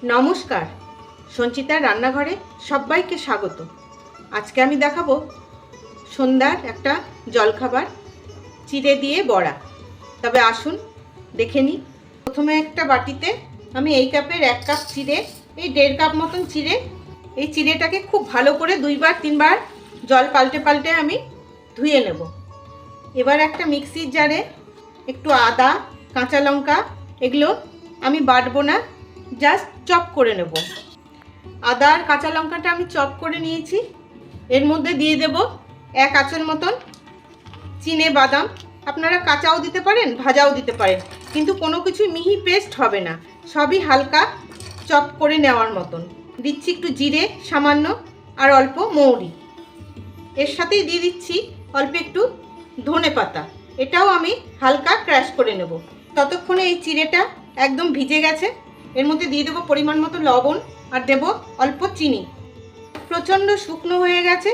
নমস্কার, সঞ্চিতার রান্নাঘরে সবাইকে স্বাগত। আজকে আমি দেখাবো সন্ধ্যার একটা জলখাবার, চিড়ে দিয়ে বড়া। তবে আসুন দেখে নিই। প্রথমে একটা বাটিতে আমি এই কাপের 1 কাপ চিড়ে, এই 1.5 কাপ মতন চিড়ে, এই চিড়েটাকে খুব ভালো করে 2-3 বার জল পাল্টে পাল্টে আমি ধুয়ে নেব। এবার একটা মিক্সির জারে একটু আদা, কাঁচা লঙ্কা, এগুলো আমি বাটবো না, জাস্ট চপ করে নেব। আদা আর কাঁচা লঙ্কাটা আমি চপ করে নিয়েছি। এর মধ্যে দিয়ে দেব 1 আঁচল মতন চিনে বাদাম। আপনারা কাঁচাও দিতে পারেন, ভাজাও দিতে পারেন, কিন্তু কোনো কিছু মিহি পেস্ট হবে না, সবই হালকা চপ করে নেওয়ার মতন। দিচ্ছি একটু জিরে সামান্য, আর অল্প মৌরি। এর সাথেই দিয়ে দিচ্ছি অল্প একটু ধনে পাতা, এটাও আমি হালকা ক্র্যাশ করে নেব। ততক্ষণে এই চিড়েটা একদম ভিজে গেছে। এর মধ্যে দিয়ে দেবো পরিমাণ মতো লবণ, আর দেব অল্প চিনি। প্রচণ্ড শুকনো হয়ে গেছে,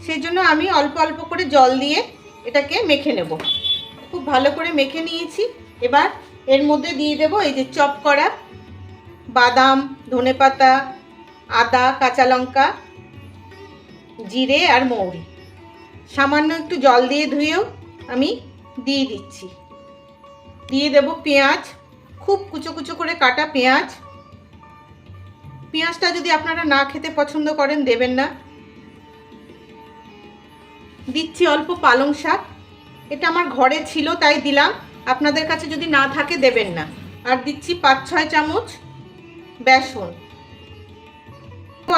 সেই জন্য আমি অল্প অল্প করে জল দিয়ে এটাকে মেখে নেব। খুব ভালো করে মেখে নিয়েছি। এবার এর মধ্যে দিয়ে দেব এই যে চপ করা বাদাম, ধনেপাতা, আদা, কাঁচা লঙ্কা, জিরে আর মৌরি। সামান্য একটু জল দিয়ে ধুয়েও আমি দিয়ে দিচ্ছি। দিয়ে দেব পেঁয়াজ, খুব কুচো কুচো করে কাটা পেঁয়াজ। পেঁয়াজটা যদি আপনারা না খেতে পছন্দ করেন দেবেন না। দিচ্ছি অল্প পালং শাক, এটা আমার ঘরে ছিল তাই দিলাম, আপনাদের কাছে যদি না থাকে দেবেন না। আর দিচ্ছি 5-6 চামচ বেসন,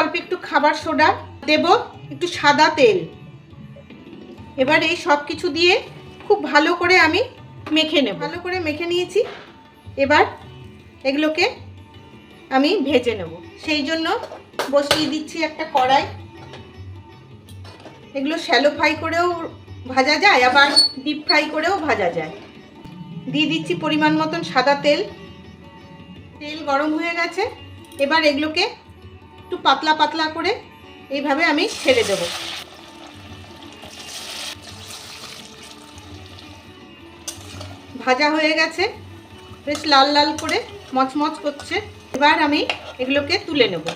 অল্প একটু খাবার সোডা, দেব একটু সাদা তেল। এবার এই সব কিছু দিয়ে খুব ভালো করে আমি মেখে নেব। ভালো করে মেখে নিয়েছি। এবার এগুলোকে আমি ভেজে নেব, সেই জন্য বসিয়ে দিচ্ছি একটা কড়াই। এগুলো শ্যালো ফ্রাই করেও ভাজা যায়, আবার ডিপ ফ্রাই করেও ভাজা যায়। দিয়ে দিচ্ছি পরিমাণ মতন সাদা তেল। তেল গরম হয়ে গেছে। এবার এগুলোকে একটু পাতলা পাতলা করে এইভাবে আমি ছেড়ে দেব। ভাজা হয়ে গেছে, বেশ লাল লাল করে মচমচ করছে। এবার আমি এগুলোকে তুলে নেব।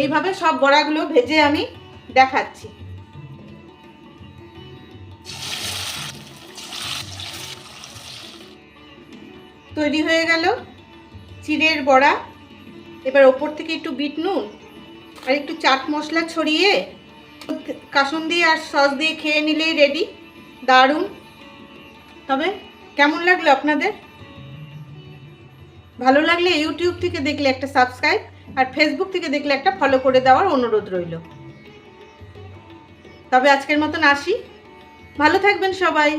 এইভাবে সব বড়াগুলো ভেজে আমি দেখাচ্ছি। তৈরি হয়ে গেল চিড়ের বড়া। এবার ওপর থেকে একটু বিট নুন আর একটু চাট মশলা ছড়িয়ে কাসুন্দি আর সস দিয়ে খেয়ে নিলেই রেডি। দারুণ। তবে কেমন লাগলো আপনাদের? ভালো লাগলে ইউটিউব থেকে দেখলে একটা সাবস্ক্রাইব, আর ফেসবুক থেকে দেখলে একটা ফলো করে দেওয়ার অনুরোধ রইল। তবে আজকের মতন আসি, ভালো থাকবেন সবাই।